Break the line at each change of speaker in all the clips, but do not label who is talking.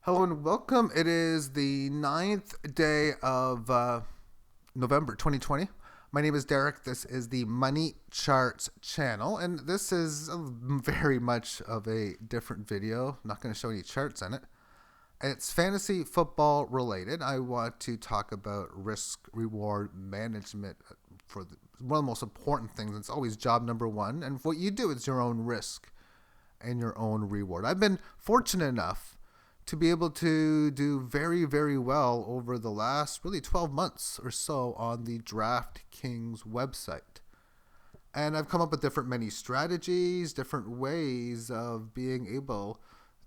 Hello and welcome. It is the ninth day of November 2020. My name is Derek. This is the Money Charts channel, and this is very much of a different video. I'm not going to show any charts in it. It's fantasy football related. I want to talk about risk reward management for one of the most important things. It's always job number one, and what you do is your own risk and your own reward. I've been fortunate enough to be able to do very, very well over the last really 12 months or so on the DraftKings website. And I've come up with many strategies, different ways of being able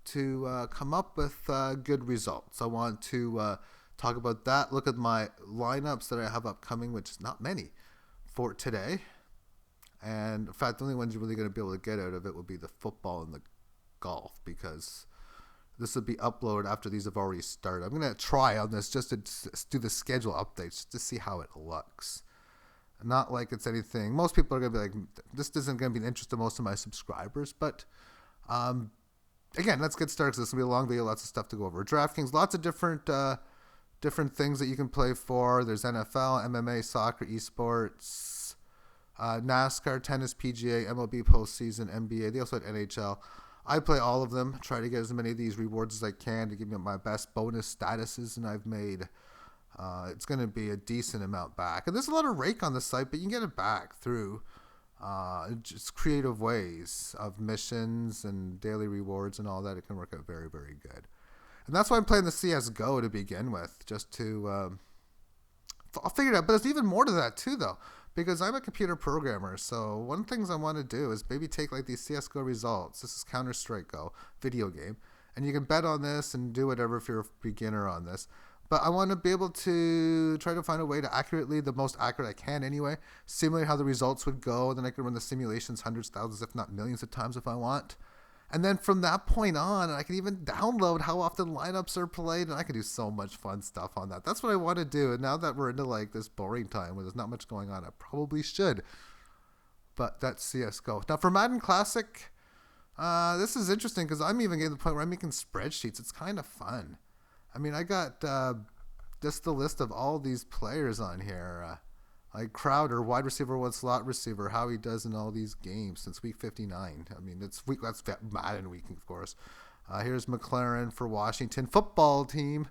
to come up with good results. I want to talk about that, look at my lineups that I have upcoming, which is not many for today. And in fact, the only ones you're really going to be able to get out of it will be the football and the golf, because this will be uploaded after these have already started. I'm going to try on this just to do the schedule updates to see how it looks. Not like it's anything. Most people are going to be like, this isn't going to be an interest to most of my subscribers. But again, let's get started, because this will be a long video, lots of stuff to go over. DraftKings, lots of different things that you can play for. There's NFL, MMA, soccer, esports, NASCAR, tennis, PGA, MLB postseason, NBA. They also had NHL. I play all of them, try to get as many of these rewards as I can to give me my best bonus statuses, and I've made, it's going to be a decent amount back. And there's a lot of rake on the site, but you can get it back through just creative ways of missions and daily rewards and all that. It can work out very, very good. And that's why I'm playing the CSGO to begin with, just to, I'll figure it out. But there's even more to that too, though, because I'm a computer programmer. So one of the things I want to do is maybe take like these CSGO results. This is Counter-Strike Go, video game. And you can bet on this and do whatever if you're a beginner on this. But I want to be able to try to find a way to accurately, the most accurate I can anyway, simulate how the results would go. And then I can run the simulations hundreds, thousands, if not millions of times if I want. And then from that point on, I can even download how often lineups are played, and I can do so much fun stuff on that. That's what I want to do. And now that we're into like this boring time where there's not much going on, I probably should. But that's CS:GO. Now for Madden Classic, this is interesting because I'm even getting to the point where I'm making spreadsheets. It's kind of fun. I mean, I got just the list of all these players on here. Like Crowder, wide receiver, one slot receiver, how he does in all these games since week 59. I mean, that's Madden week, of course. Here's McLaren for Washington football team,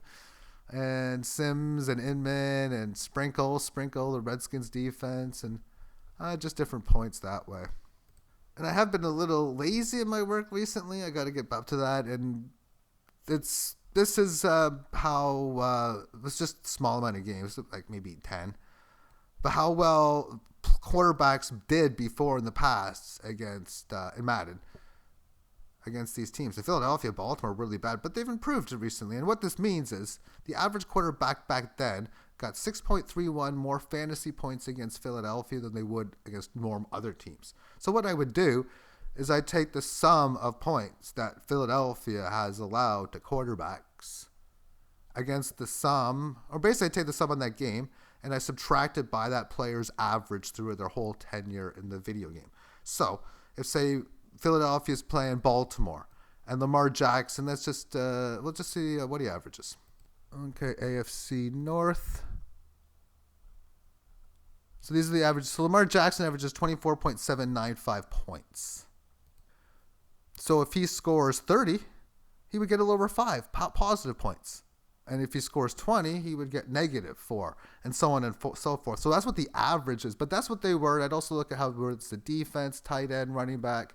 and Sims and Inman and Sprinkle, the Redskins defense, and just different points that way. And I have been a little lazy in my work recently. I got to get back to that, and this is how it's just a small amount of games, like maybe 10. But how well quarterbacks did before in the past against in Madden against these teams. The Philadelphia, Baltimore were really bad, but they've improved recently. And what this means is the average quarterback back then got 6.31 more fantasy points against Philadelphia than they would against norm other teams. So what I would do is I'd take the sum of points that Philadelphia has allowed to quarterbacks against the sum, or basically I'd take the sum on that game, and I subtract it by that player's average through their whole tenure in the video game. So, if say Philadelphia's playing Baltimore and Lamar Jackson, let's just we'll just see what he averages. Okay, AFC North. So these are the averages. So Lamar Jackson averages 24.795 points. So if he scores 30, he would get a little over 5 positive points. And if he scores 20, he would get -4, and so on and so forth. So that's what the average is. But that's what they were. I'd also look at how it's the defense, tight end, running back,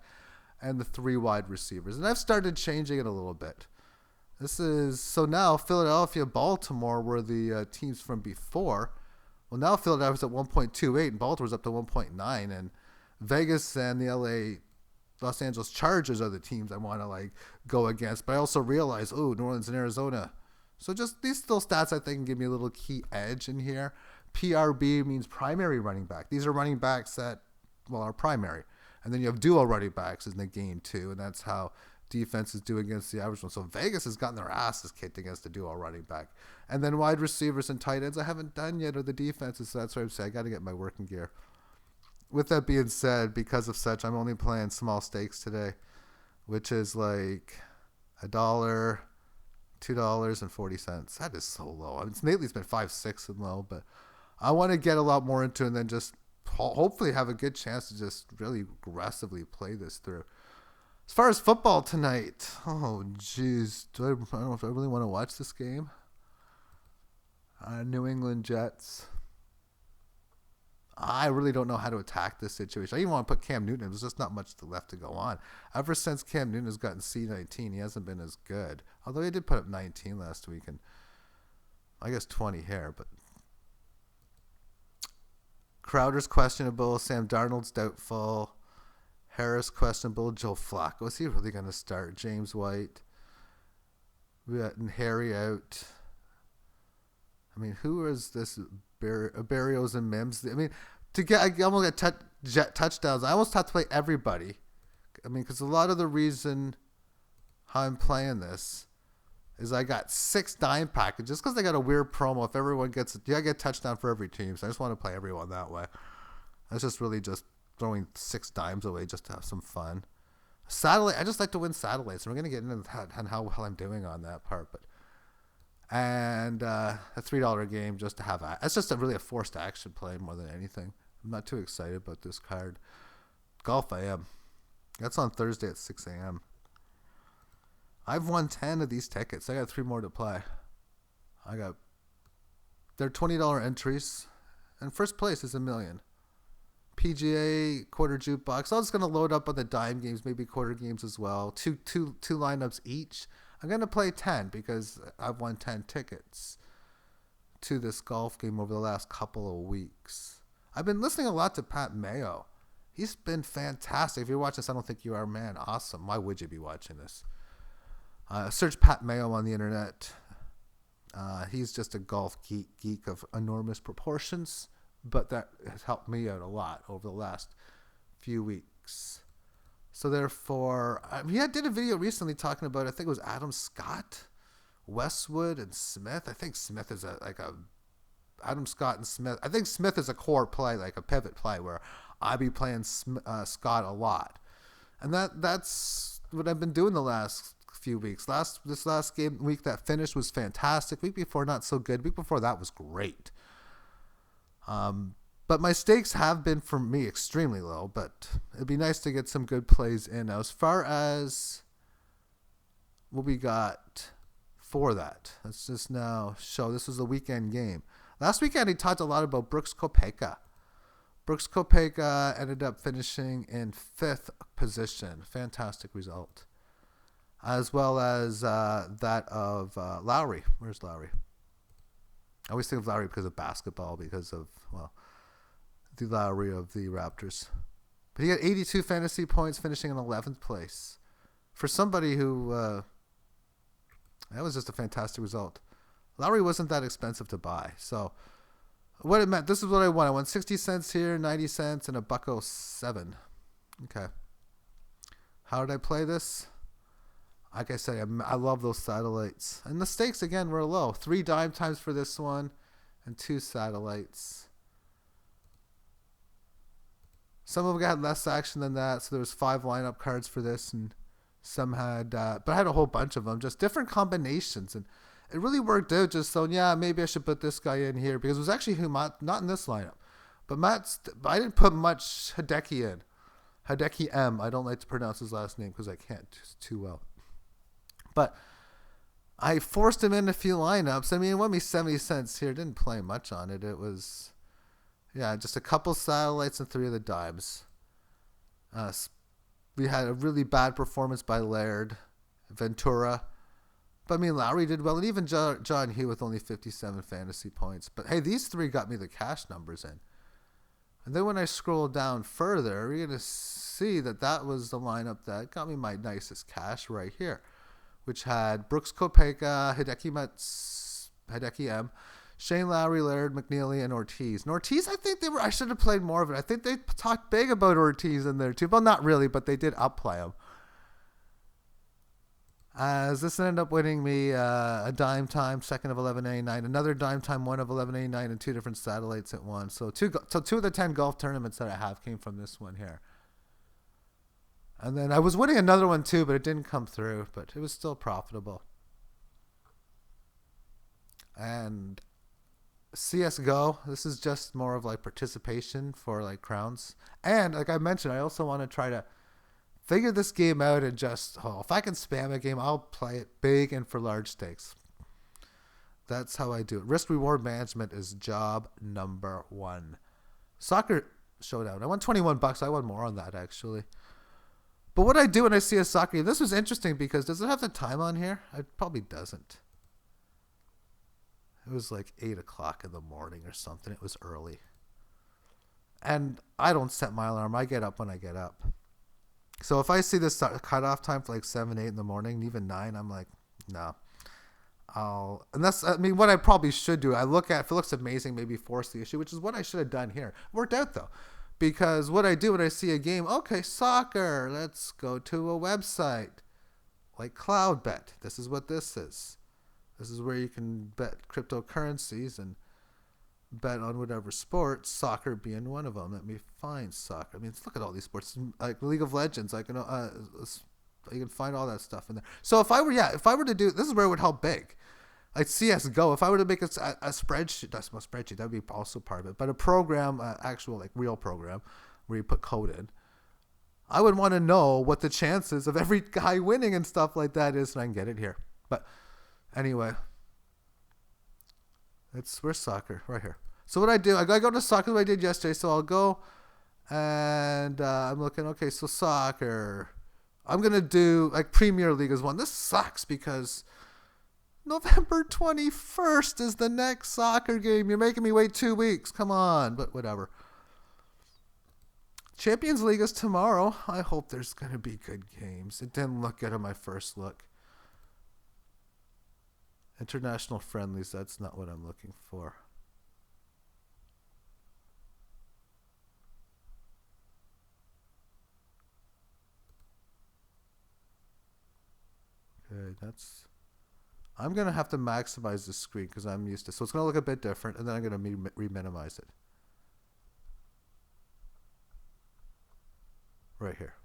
and the 3 wide receivers. And I've started changing it a little bit. This is so now Philadelphia, Baltimore were the teams from before. Well, now Philadelphia's at 1.28, and Baltimore's up to 1.9, and Vegas and the Los Angeles Chargers are the teams I want to like go against. But I also realize, New Orleans and Arizona. So just these little stats I think can give me a little key edge in here. PRB means primary running back. These are running backs that, are primary. And then you have dual running backs in the game too, and that's how defenses do against the average one. So Vegas has gotten their asses kicked against the dual running back. And then wide receivers and tight ends I haven't done yet, or the defenses, so that's why I'm saying I got to get my working gear. With that being said, because of such, I'm only playing small stakes today, which is like $1, $2.40. That is so low. I mean, lately it's been 5-6 and low, but I want to get a lot more into it and then just hopefully have a good chance to just really aggressively play this through. As far as football tonight, oh jeez, I don't know if I really want to watch this game. New England Jets. I really don't know how to attack this situation. I even want to put Cam Newton. There's just not much left to go on. Ever since Cam Newton has gotten C19, he hasn't been as good. Although he did put up 19 last week and I guess 20 here. But Crowder's questionable. Sam Darnold's doubtful. Harris questionable. Joe Flacco. Is he really going to start? James White. We got Harry out. I mean, who is this? Barrios and Mims. I mean, I almost got touchdowns. I almost have to play everybody. I mean, because a lot of the reason how I'm playing this is I got 6 dime packages because they got a weird promo. If everyone gets, I get a touchdown for every team. So I just want to play everyone that way. That's just really just throwing 6 dimes away just to have some fun. Satellite. I just like to win satellites. And we're gonna get into that and how well I'm doing on that part, but. And a $3 game just to have. It's just really a forced action play more than anything. I'm not too excited about this card. Golf I am. That's on Thursday at 6 a.m. I've won 10 of these tickets. I got 3 more to play. They're $20 entries. And first place is $1 million. PGA, quarter jukebox. I'm just going to load up on the dime games, maybe quarter games as well. Two lineups each. I'm going to play 10 because I've won 10 tickets to this golf game over the last couple of weeks. I've been listening a lot to Pat Mayo. He's been fantastic. If you're watching this, I don't think you are, man. Awesome. Why would you be watching this? Search Pat Mayo on the internet. He's just a golf geek of enormous proportions, but that has helped me out a lot over the last few weeks. So therefore, he did a video recently talking about, I think it was Adam Scott, Westwood, and Smith. I think Smith is Adam Scott and Smith. I think Smith is a core play, like a pivot play, where I be playing Scott a lot, and that's what I've been doing the last few weeks. This last game week that finished was fantastic. Week before not so good. Week before that was great. But my stakes have been, for me, extremely low. But it'd be nice to get some good plays in. Now, as far as what we got for that, let's just now show. This was the weekend game. Last weekend, he talked a lot about Brooks Koepka. Brooks Koepka ended up finishing in 5th position. Fantastic result. As well as that of Lowry. Where's Lowry? I always think of Lowry because of basketball, because of, well, the Lowry of the Raptors. But he got 82 fantasy points, finishing in 11th place. For somebody who, that was just a fantastic result. Lowry wasn't that expensive to buy. So what it meant, this is what I won. I won 60 cents here, 90 cents, and $1.07. Okay. How did I play this? Like I said, I love those satellites. And the stakes, again, were low. 3 dime times for this one and 2 satellites. Some of them got less action than that, so there was 5 lineup cards for this, and some had, but I had a whole bunch of them, just different combinations, and it really worked out. Just so, yeah, maybe I should put this guy in here, because it was actually not in this lineup, but I didn't put much Hideki in. Hideki M. I don't like to pronounce his last name because I can't too well, but I forced him in a few lineups. I mean, it won me 70 cents here. Didn't play much on it. It was. Yeah, just a couple satellites and 3 of the dimes. We had a really bad performance by Laird, Ventura. But I mean, Lowry did well, and even John Hugh with only 57 fantasy points. But hey, these 3 got me the cash numbers in. And then when I scroll down further, you're going to see that was the lineup that got me my nicest cash right here, which had Brooks Koepka, Hideki M, Shane Lowry, Laird, McNeely, and Ortiz. And Ortiz, I think I should have played more of it. I think they talked big about Ortiz in there too. Well, not really, but they did outplay him. As this ended up winning me a dime time, second of 11.89, another dime time, one of 11.89, and 2 different satellites at once. So 2 of the 10 golf tournaments that I have came from this one here. And then I was winning another one too, but it didn't come through. But it was still profitable. And CSGO, this is just more of like participation for like crowns. And like I mentioned, I also want to try to figure this game out and just, if I can spam a game, I'll play it big and for large stakes. That's how I do it. Risk reward management is job number one. Soccer showdown. I won $21. I won more on that actually. But what I do when I see a soccer game, this was interesting because does it have the time on here? It probably doesn't. It was like 8 o'clock in the morning or something. It was early. And I don't set my alarm. I get up when I get up. So if I see this cutoff time for like 7, 8 in the morning, even 9, I'm like, no. What I probably should do, I look at, if it looks amazing, maybe force the issue, which is what I should have done here. Worked out though. Because what I do when I see a game, okay, soccer, let's go to a website like CloudBet. This is what this is. This is where you can bet cryptocurrencies and bet on whatever sports, soccer being one of them. Let me find soccer. I mean, look at all these sports, like League of Legends. You can find all that stuff in there. So if I were to do, this is where it would help big. Like CSGO, if I were to make a spreadsheet, that's my spreadsheet, that would be also part of it. But a program, actual like real program, where you put code in, I would want to know what the chances of every guy winning and stuff like that is, and I can get it here. But anyway, where's soccer? Right here. So what I do, I go to soccer, what I did yesterday. So I'll go and I'm looking, okay, so soccer. I'm going to do, like Premier League is one. This sucks because November 21st is the next soccer game. You're making me wait 2 weeks. Come on, but whatever. Champions League is tomorrow. I hope there's going to be good games. It didn't look good on my first look. International friendlies, that's not what I'm looking for. Okay, I'm going to have to maximize the screen because I'm used to. So it's going to look a bit different, and then I'm going to re-minimize it. Right here.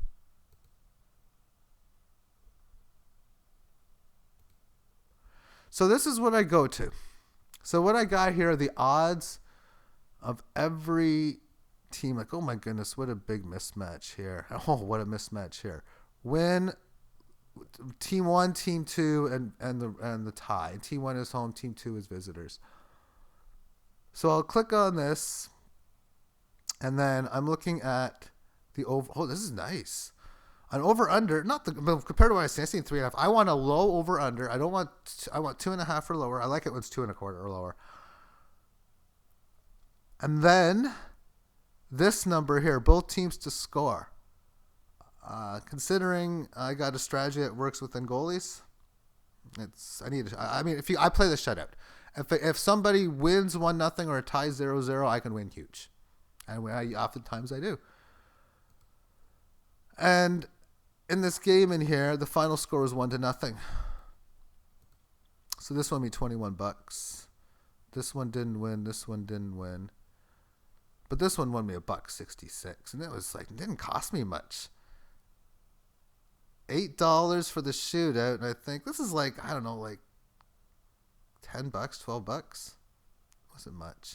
So this is what I go to. So what I got here are the odds of every team. Like, oh my goodness, what a big mismatch here. Oh, what a mismatch here. Win. Team 1, Team 2, and the tie. Team 1 is home, Team 2 is visitors. So I'll click on this, and then I'm looking at the over. Oh, this is nice. An over under, not the compared to what I see 3.5. I want a low over under. I want 2.5 or lower. I like it when it's 2.25 or lower. And then this number here, both teams to score. Considering I got a strategy that works within goalies, I play the shutout. If somebody wins 1-0 or ties 0-0, I can win huge, and oftentimes I do. And in this game in here, the final score was 1-0. So this won me $21. This one didn't win. This one didn't win. But this one won me $1.66, and it didn't cost me much. $8 for the shootout, and I think this is like, I don't know, like $10, $12. Wasn't much.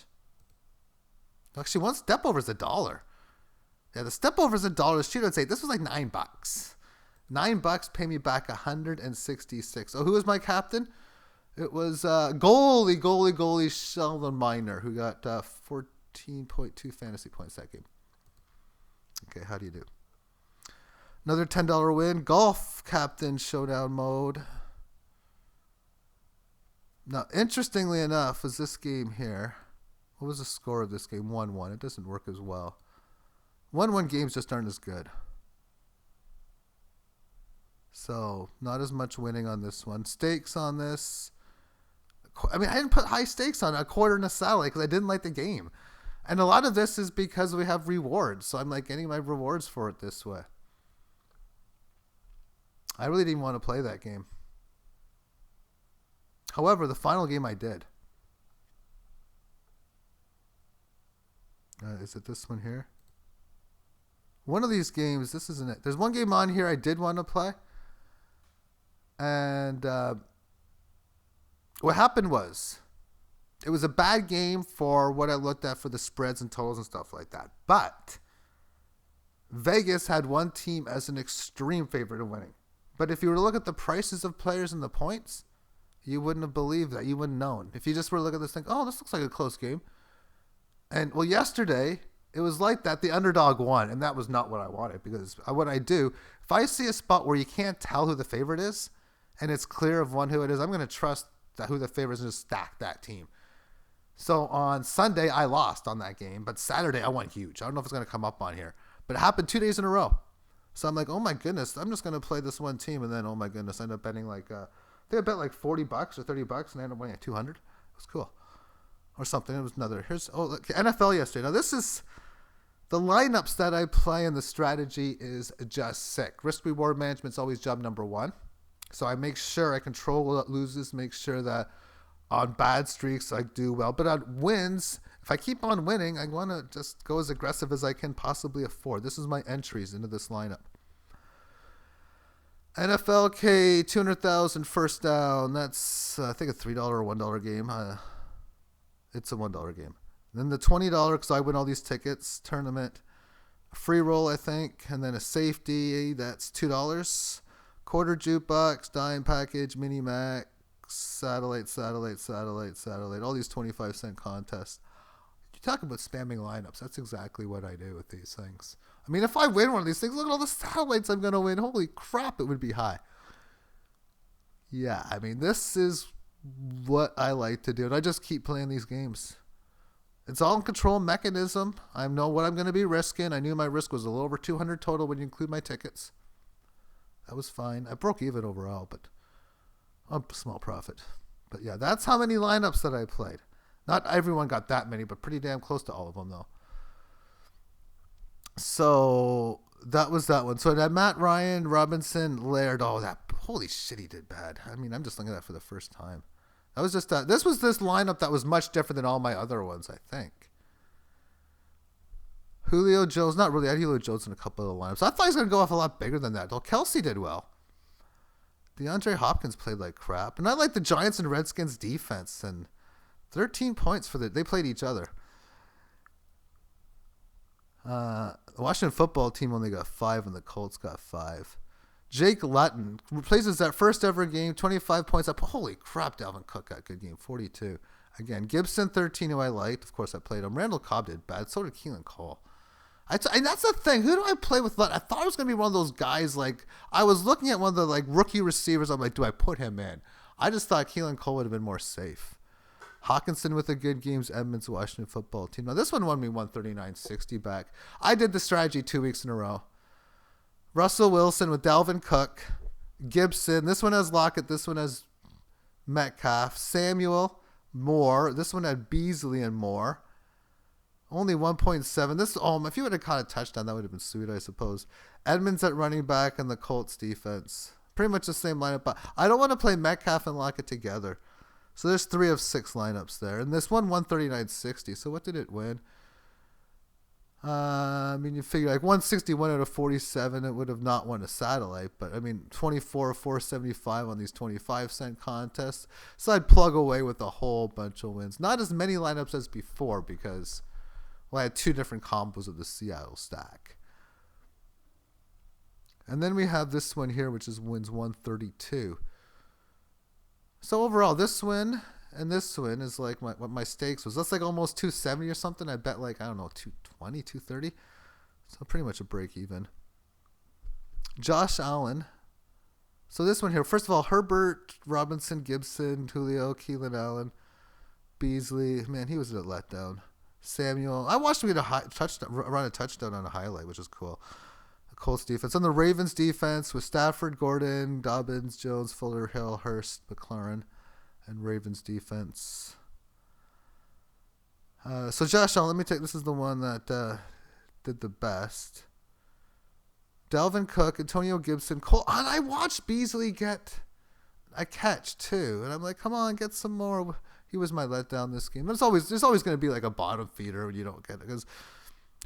Actually, one step over is $1. Yeah, the step over is $1. Shootout's $8. This was like $9. $9 pay me back $166. Oh, who was my captain? It was goalie Sheldon Miner, who got 14.2 fantasy points that game. Okay, how do you do? Another $10 win. Golf captain showdown mode. Now, interestingly enough, was this game here. What was the score of this game? 1-1. It doesn't work as well. 1-1 games just aren't as good. So, not as much winning on this one. Stakes on this. I didn't put high stakes on it. $0.25 and a salad because I didn't like the game. And a lot of this is because we have rewards. So, I'm like getting my rewards for it this way. I really didn't want to play that game. However, the final game I did. Is it this one here? One of these games, this isn't it. There's one game on here I did want to play. And what happened was, It was a bad game for what I looked at for the spreads and totals and stuff like that. But Vegas had one team as an extreme favorite of winning. But if you were to look at the prices of players and the points, you wouldn't have believed that. You wouldn't have known. If you just were to look at this thing, oh, this looks like a close game. And, well, yesterday, it was like that. The underdog won, and that was not what I wanted, because what I do, if I see a spot where you can't tell who the favorite is, and it's clear of one who it is, I'm going to trust that who the favorite is and just stack that team. So on Sunday, I lost on that game, but Saturday, I went huge. I don't know if it's going to come up on here, but it happened 2 days in a row. So I'm like, oh my goodness, I'm just going to play this one team, and then, oh my goodness, I ended up betting like, I think I bet like $40 or $30, and I ended up winning at 200. It was cool. Or something. It was another. Look, NFL yesterday. Now this is the lineups that I play, and the strategy is just sick. Risk reward management is always job number one. So I make sure I control what loses, make sure that on bad streaks I do well. But on wins, if I keep on winning, I want to just go as aggressive as I can possibly afford. This is my entries into this lineup. NFLK 200,000 first down. That's I think a $3 or $1 game. It's a $1 game. Then the $20, because I win all these tickets, tournament. Free roll, I think. And then a safety, that's $2. Quarter jukebox, dime package, mini max, satellite. All these 25-cent contests. You talk about spamming lineups. That's exactly what I do with these things. I mean, if I win one of these things, look at all the satellites I'm going to win. Holy crap, it would be high. Yeah, I mean, this is what I like to do, and I just keep playing these games. It's all in control mechanism. I know what I'm going to be risking. I knew my risk was a little over 200 total when you include my tickets. That was fine. I broke even overall, but a small profit. But yeah, that's how many lineups that I played. Not everyone got that many, but pretty damn close to all of them though. So that was that one. So I had Matt Ryan, Robinson, Laird. Oh, that holy shit, he did bad. I mean, I'm just looking at that for the first time. That was just this was this lineup that was much different than all my other ones, I think. Julio Jones, not really. I had Julio Jones in a couple of the lineups. I thought he was going to go off a lot bigger than that. Well, Kelsey did well. DeAndre Hopkins played like crap. And I like the Giants and Redskins defense. And 13 points they played each other. The Washington football team only got 5 and the Colts got 5. Jake Luton replaces that first ever game, 25 points up. Holy crap, Dalvin Cook got a good game, 42. Again, Gibson, 13, who I liked. Of course, I played him. Randall Cobb did bad. So did Keelan Cole. And that's the thing. Who do I play with Luton? I thought it was going to be one of those guys, like, I was looking at one of the, like, rookie receivers. I'm like, do I put him in? I just thought Keelan Cole would have been more safe. Hawkinson with a good games, Edmonds, Washington football team. Now, this one won me 139.60 back. I did the strategy 2 weeks in a row. Russell Wilson with Dalvin Cook, Gibson. This one has Lockett. This one has Metcalf. Samuel, Moore. This one had Beasley and Moore. Only 1.7. This if you would have caught a touchdown, that would have been sweet, I suppose. Edmonds at running back and the Colts defense. Pretty much the same lineup. But I don't want to play Metcalf and Lockett together. So there's 3 of 6 lineups there. And this one, 139.60. So what did it win? I mean, you figure like 161 out of 47, it would have not won a satellite. But, I mean, 24 of 475 on these 25-cent contests. So I'd plug away with a whole bunch of wins. Not as many lineups as before because, well, I had 2 different combos of the Seattle stack. And then we have this one here, which is wins 132. So overall, this win and this win is like what my stakes was. That's like almost 270 or something. I bet like, I don't know, 220, 230. So pretty much a break even. Josh Allen. So this one here, first of all, Herbert, Robinson, Gibson, Julio, Keelan Allen, Beasley. Man, he was a letdown. Samuel. I watched him get run a touchdown on a highlight, which is cool. The Colts defense. On the Ravens defense with Stafford, Gordon, Dobbins, Jones, Fuller, Hill, Hurst, McLaurin, and Ravens defense. So Josh Allen, let me take, this is the one that did the best. Dalvin Cook, Antonio Gibson, Cole. And I watched Beasley get a catch too. And I'm like, come on, get some more. He was my letdown this game. There's always going to be like a bottom feeder when you don't get it. Because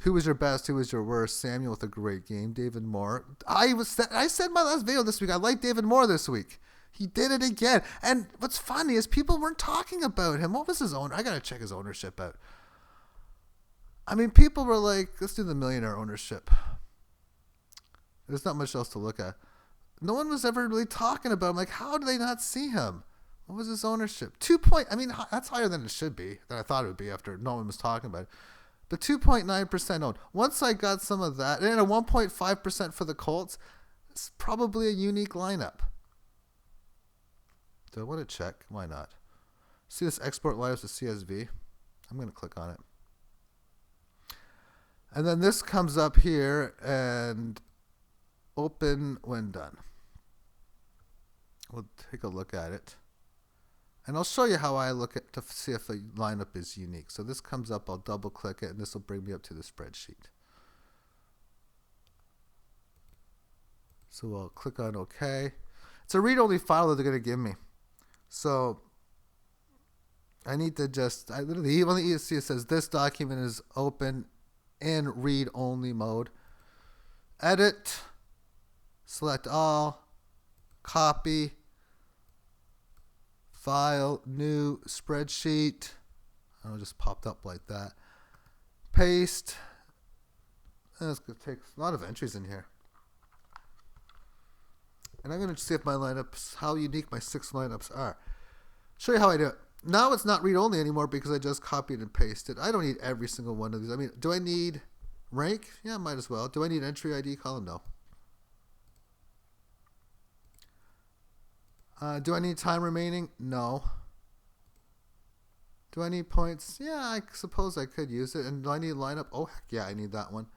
who was your best? Who was your worst? Samuel with a great game. David Moore. I said in my last video this week, I like David Moore this week. He did it again. And what's funny is people weren't talking about him. What was his owner? I got to check his ownership out. I mean, people were like, let's do the millionaire ownership. There's not much else to look at. No one was ever really talking about him. Like, how do they not see him? What was his ownership? I mean, that's higher than it should be, than I thought it would be after no one was talking about it. But 2.9% owned. Once I got some of that, and a 1.5% for the Colts, it's probably a unique lineup. Do I want to check? Why not? See this export lineups to CSV? I'm going to click on it. And then this comes up here and open when done. We'll take a look at it. And I'll show you how I look at to see if a lineup is unique. So this comes up, I'll double click it, and this will bring me up to the spreadsheet. So I'll click on OK. It's a read-only file that they're going to give me. So I need to just, on the ESC it says this document is open in read-only mode. Edit, select all, copy, file, new spreadsheet. It just popped up like that. Paste. And it's going to take a lot of entries in here. And I'm going to see if my lineups, how unique my 6 lineups are. Show you how I do it. Now it's not read-only anymore because I just copied and pasted. I don't need every single one of these. I mean, do I need rank? Yeah, might as well. Do I need entry ID column? No. Do I need time remaining? No. Do I need points? Yeah, I suppose I could use it. And do I need lineup? Oh, heck yeah, I need that one.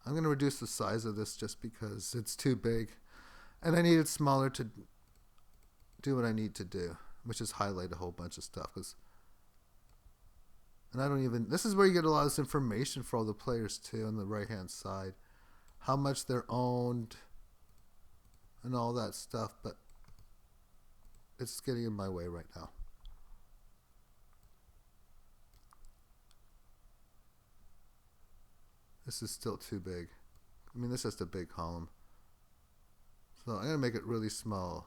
I'm going to reduce the size of this just because it's too big. And I need it smaller to do what I need to do, which is highlight a whole bunch of stuff. And I don't even, this is where you get a lot of this information for all the players too on the right-hand side. How much they're owned and all that stuff, but it's getting in my way right now. This is still too big. I mean, this is just a big column. So I'm going to make it really small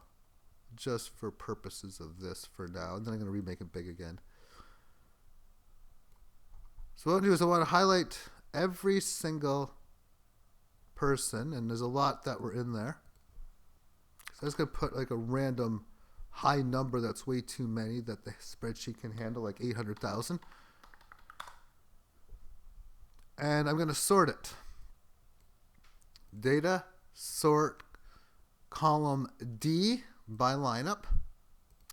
just for purposes of this for now. And then I'm going to remake it big again. So what I do is I want to highlight every single person. And there's a lot that were in there. So I'm just going to put like a random high number that's way too many that the spreadsheet can handle, like 800,000. And I'm going to sort it. Data, sort, column D by lineup.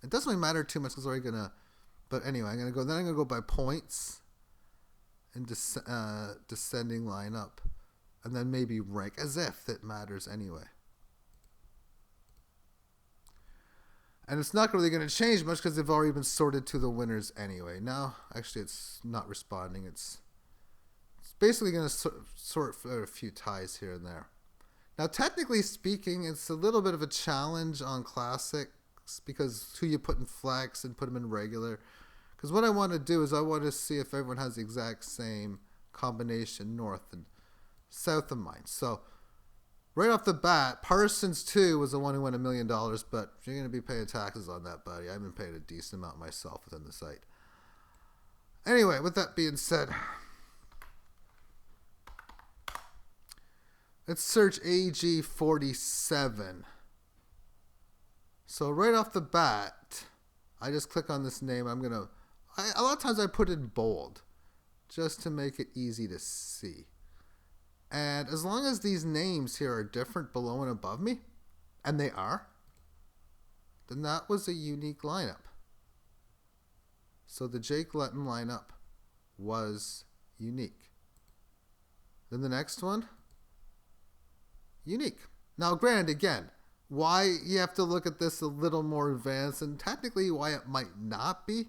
It doesn't really matter too much because we're going to, but anyway, I'm going to go by points and descending lineup. And then maybe rank, as if it matters anyway. And it's not really going to change much because they've already been sorted to the winners anyway. Now, actually, it's not responding. It's basically going to sort for a few ties here and there. Now, technically speaking, it's a little bit of a challenge on classics because who you put in flex and put them in regular. Because what I want to do is I want to see if everyone has the exact same combination north and south of mine. So right off the bat, Parsons 2 was the one who won $1 million, but you're going to be paying taxes on that, buddy. I've been paying a decent amount myself within the site. Anyway, with that being said, let's search AG47. So right off the bat, I just click on this name. A lot of times I put it in bold just to make it easy to see. And as long as these names here are different below and above me, and they are, then that was a unique lineup. So the Jake Lutton lineup was unique. Then the next one, unique. Now, granted, again, why you have to look at this a little more advanced, and technically why it might not be,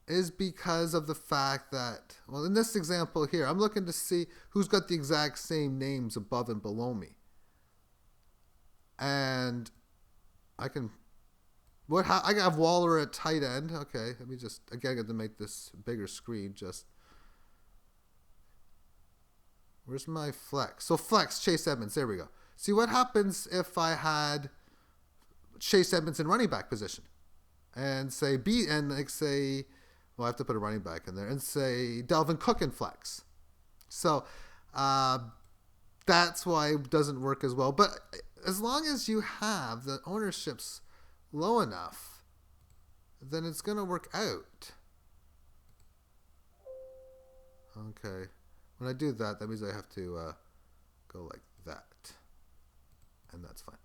is because of the fact that, well, in this example here, I'm looking to see who's got the exact same names above and below me. And I have Waller at tight end. Okay, let me just, again, I got to make this bigger screen. Where's my flex? So flex, Chase Edmonds, there we go. See what happens if I had Chase Edmonds in running back position, and say well, I have to put a running back in there, and say Dalvin Cook in flex. So that's why it doesn't work as well. But as long as you have the ownerships low enough, then it's going to work out. Okay. When I do that, that means I have to go like that. And that's fine.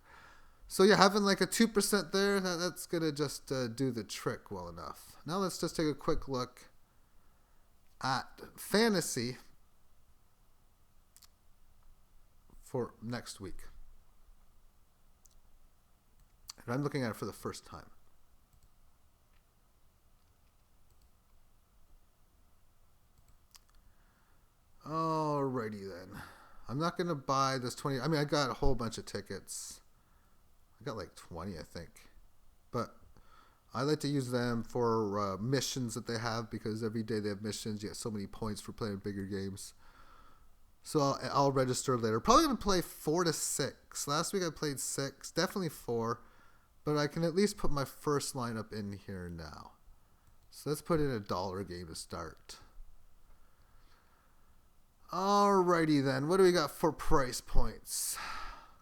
So yeah, having like a 2% there, that's going to just do the trick well enough. Now let's just take a quick look at fantasy for next week. And I'm looking at it for the first time. Alrighty then. I'm not going to buy this 20. I mean, I got a whole bunch of tickets. I got like 20, I think. But I like to use them for missions that they have, because every day they have missions. You get so many points for playing bigger games. So I'll register later. Probably going to play 4 to 6. Last week I played 6. Definitely 4. But I can at least put my first lineup in here now. So let's put in a $1 game to start. Alrighty then. What do we got for price points?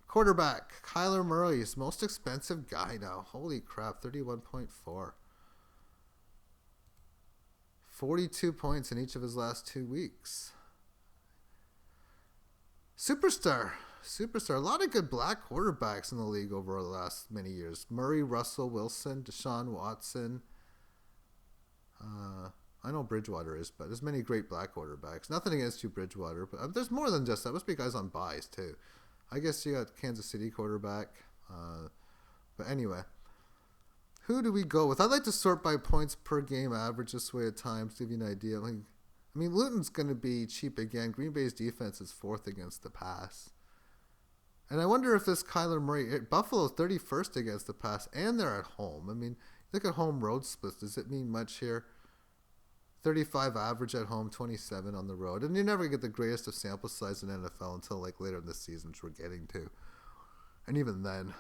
Quarterback, Kyler Murray's most expensive guy now. Holy crap, 31.4. 42 points in each of his last 2 weeks. Superstar. A lot of good black quarterbacks in the league over the last many years. Murray, Russell, Wilson, Deshaun Watson. I know Bridgewater is, but there's many great black quarterbacks. Nothing against you, Bridgewater, but there's more than just that. Must be guys on buys too. I guess you got Kansas City quarterback. But anyway, who do we go with? I'd like to sort by points per game average this way at times to give you an idea. I mean, Luton's going to be cheap again. Green Bay's defense is 4th against the pass. And I wonder if this Kyler Murray, Buffalo's 31st against the pass, and they're at home. I mean, look at home road splits. Does it mean much here? 35 average at home, 27 on the road. And you never get the greatest of sample size in NFL until like later in the season, which we're getting to. And even then,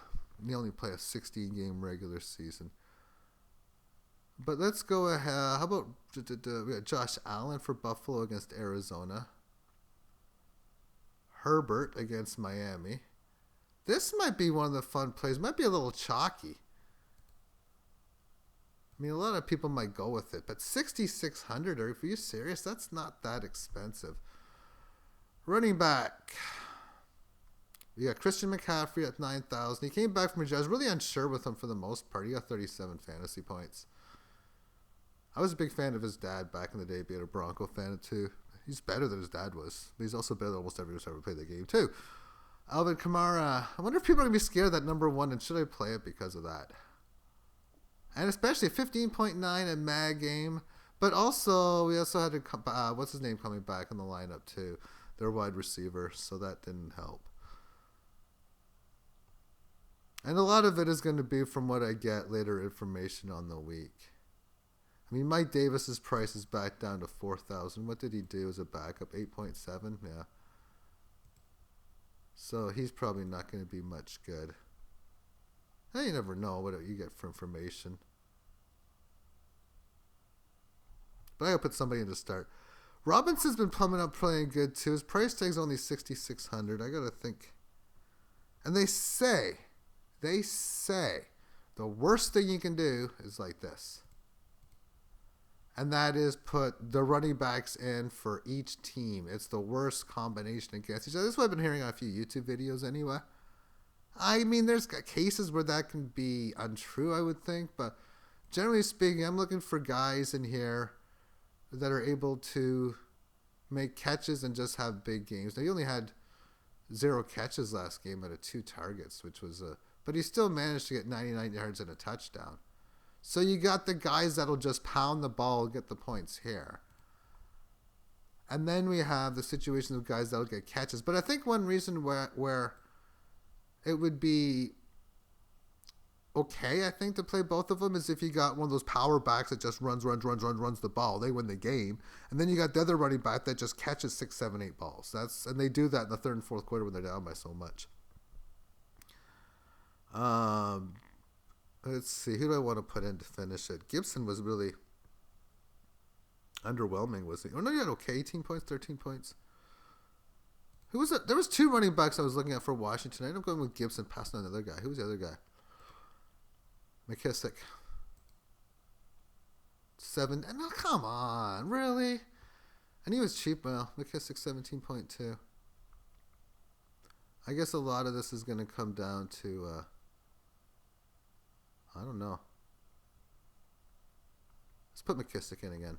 you only play a 16-game regular season. But let's go ahead. How about we got Josh Allen for Buffalo against Arizona. Herbert against Miami. This might be one of the fun plays. Might be a little chalky. I mean, a lot of people might go with it, but 6,600. Are you serious? That's not that expensive. Running back. We got Christian McCaffrey at 9,000. He came back from injury. I was really unsure with him for the most part. He got 37 fantasy points. I was a big fan of his dad back in the day, being a Bronco fan too. He's better than his dad was, but he's also better than almost everyone who's ever played the game too. Alvin Kamara. I wonder if people are going to be scared of that number 1, and should I play it because of that? And especially 15.9 a mag game. But also, we also had what's his name coming back in the lineup too. Their wide receiver, so that didn't help. And a lot of it is going to be from what I get later information on the week. I mean, Mike Davis's price is back down to 4,000. What did he do as a backup? 8.7? Yeah. So he's probably not going to be much good. You never know what you get for information. But I gotta put somebody in to start. Robinson's been coming up playing good too. His price tag's only 6,600. I gotta think. And they say, the worst thing you can do is like this. And that is put the running backs in for each team. It's the worst combination against each other. This is what I've been hearing on a few YouTube videos anyway. I mean, there's cases where that can be untrue, I would think. But generally speaking, I'm looking for guys in here that are able to make catches and just have big games. Now, he only had 0 catches last game out of 2 targets, which was but he still managed to get 99 yards and a touchdown. So you got the guys that'll just pound the ball and get the points here. And then we have the situations of guys that'll get catches. But I think one reason where it would be okay, I think, to play both of them is if you got one of those power backs that just runs the ball. They win the game. And then you got the other running back that just catches 6, 7, 8 balls. And they do that in the third and fourth quarter when they're down by so much. Let's see. Who do I want to put in to finish it? Gibson was really underwhelming, was he? Oh, no, he had okay. 18 points, 13 points. Who was it? There was 2 running backs I was looking at for Washington. I ended up going with Gibson, passing on the other guy. Who was the other guy? McKissick. 7. No, come on. Really? And he was cheap. Well, McKissick 17.2. I guess a lot of this is going to come down to, I don't know. Let's put McKissick in again.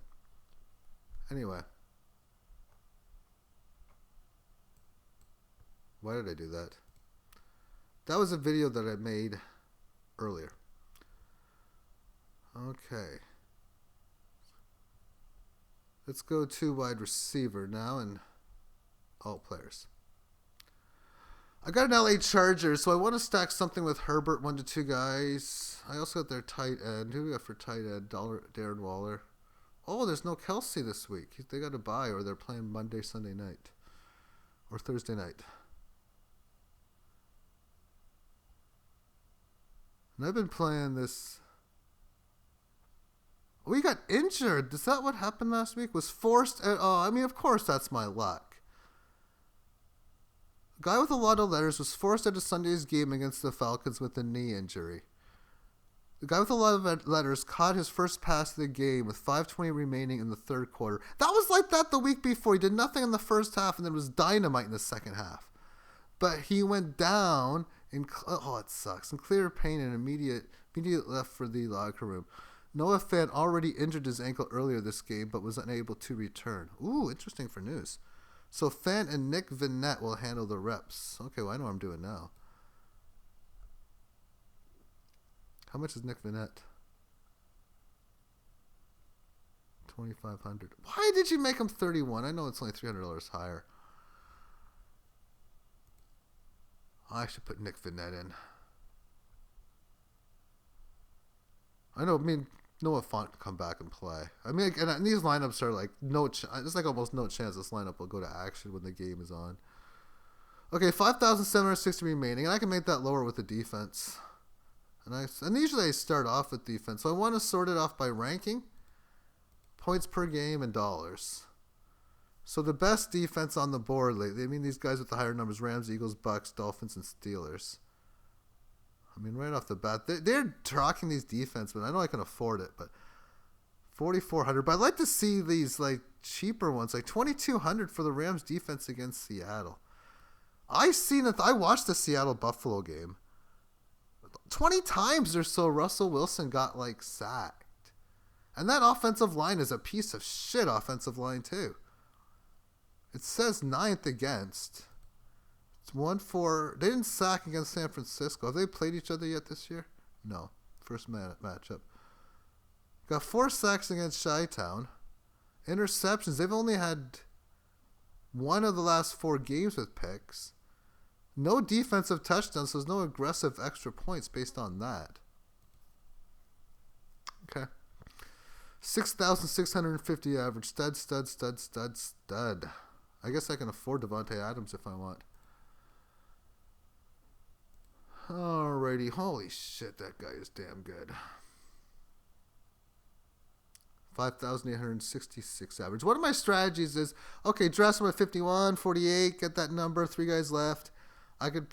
Anyway. Why did I do that? That was a video that I made earlier. Okay. Let's go to wide receiver now and all players. I got an LA Chargers, so I want to stack something with Herbert, 1 to 2 guys. I also got their tight end. Who do we got for tight end? Darren Waller. Oh, there's no Kelsey this week. They got to bye, or they're playing Monday, Sunday night. Or Thursday night. And I've been playing this. Oh, he got injured. Is that what happened last week? Was forced. Oh, I mean, of course, that's my luck. A guy with a lot of letters was forced out of Sunday's game against the Falcons with a knee injury. The guy with a lot of letters caught his first pass of the game with 5:20 remaining in the third quarter. That was like that the week before. He did nothing in the first half and then was dynamite in the second half. But he went down in, oh, it sucks, in clear pain and immediate left for the locker room. Noah Fant already injured his ankle earlier this game but was unable to return. Ooh, interesting for news. So Fant and Nick Vinette will handle the reps. Okay, well, I know what I'm doing now. How much is Nick Vinette? 2,500. Why did you make him 31? I know it's only $300 higher. I should put Nick Vinette in. I know, I mean, Noah Fant can come back and play. I mean, and these lineups are like there's like almost no chance this lineup will go to action when the game is on. Okay, 5,760 remaining, and I can make that lower with the defense. And usually I start off with defense, so I want to sort it off by ranking, points per game, and dollars. So the best defense on the board lately, I mean, these guys with the higher numbers: Rams, Eagles, Bucks, Dolphins, and Steelers. I mean, right off the bat, they're tracking these defense, but I know I can afford it. But 4,400. But I'd like to see these like cheaper ones, like 2,200 for the Rams defense against Seattle. I watched the Seattle Buffalo game. 20 times or so, Russell Wilson got like sacked, and that offensive line is a piece of shit offensive line too. It says 9th against. It's 1-4. They didn't sack against San Francisco. Have they played each other yet this year? No. First matchup. Got 4 sacks against Chi-Town. Interceptions. They've only had 1 of the last 4 games with picks. No defensive touchdowns, so there's no aggressive extra points based on that. Okay. 6,650 average. Stud. I guess I can afford Devontae Adams if I want. Alrighty. Holy shit, that guy is damn good. 5,866 average. One of my strategies is, okay, dress him at 51, 48, get that number, 3 guys left. I can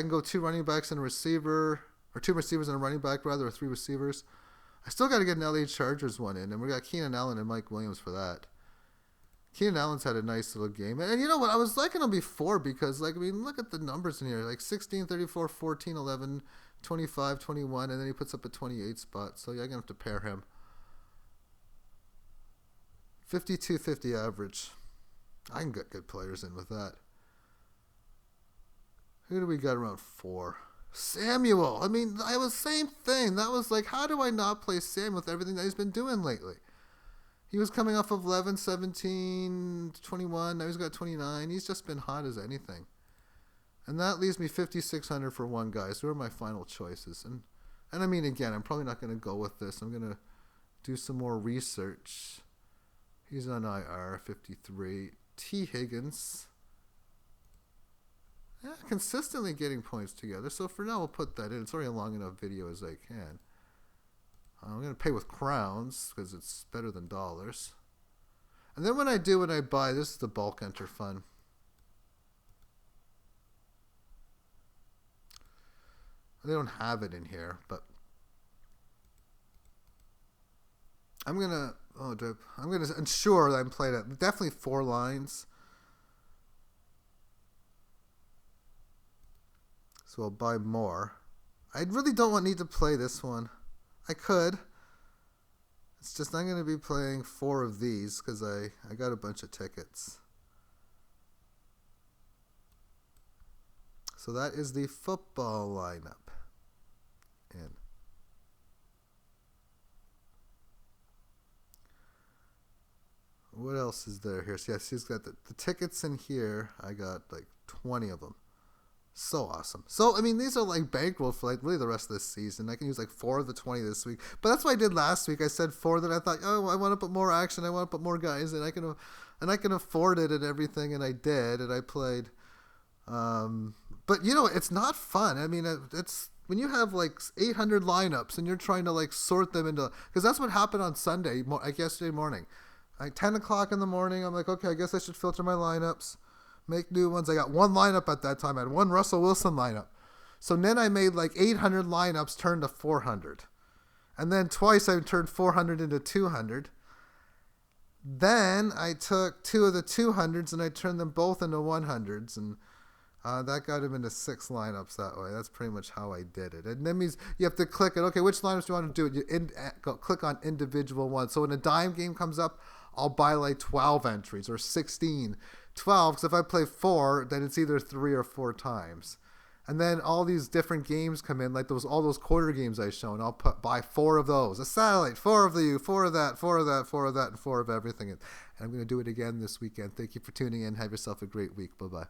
go 2 running backs and a receiver, or 2 receivers and a running back, rather, or 3 receivers. I still got to get an LA Chargers one in, and we got Keenan Allen and Mike Williams for that. Keenan Allen's had a nice little game. And you know what? I was liking him before because, like, I mean, look at the numbers in here. Like 16, 34, 14, 11, 25, 21, and then he puts up a 28 spot. So, yeah, I'm going to have to pair him. 52.50 average. I can get good players in with that. Who do we got around 4? Samuel. I mean, I was same thing. That was like, how do I not play Samuel with everything that he's been doing lately? He was coming off of 11, 17, 21. Now he's got 29. He's just been hot as anything. And that leaves me 5,600 for one guy. So, who are my final choices? And I mean, again, I'm probably not going to go with this. I'm going to do some more research. He's on IR, 53. T. Higgins. Yeah, consistently getting points together. So for now, we'll put that in. It's already a long enough video as I can. I'm going to pay with crowns because it's better than dollars. And then when I buy, this is the bulk enter fun. They don't have it in here, but I'm gonna ensure that I'm playing it. Definitely 4 lines. So I'll buy more. I really don't need to play this one. I could. It's just I'm going to be playing 4 of these because I got a bunch of tickets. So that is the football lineup. In. What else is there here? So yes, he's got the tickets in here. I got like 20 of them. So awesome. So, I mean, these are like bankroll for like really the rest of this season. I can use like 4 of the 20 this week. But that's what I did last week. I said 4, then I thought, oh, I want to put more action. I want to put more guys, and I can afford it and everything, and I did, and I played. But you know, it's not fun. I mean, it's when you have like 800 lineups and you're trying to like sort them into, because that's what happened on Sunday, like yesterday morning. Like 10 o'clock in the morning, I'm like, okay, I guess I should filter my lineups. Make new ones. I got 1 lineup at that time. I had 1 Russell Wilson lineup. So then I made like 800 lineups turn to 400. And then twice I turned 400 into 200. Then I took 2 of the 200s and I turned them both into 100s. And that got him into 6 lineups that way. That's pretty much how I did it. And that means you have to click it. Okay, which lineups do you want to do? Click on individual ones. So when a dime game comes up, I'll buy like 12 entries or 16. 12, because if I play 4, then it's either 3 or 4 times. And then all these different games come in, like all those quarter games I shown. I'll buy 4 of those. A satellite, 4 of you, 4 of that, 4 of that, 4 of that, and 4 of everything. And I'm going to do it again this weekend. Thank you for tuning in. Have yourself a great week. Bye-bye.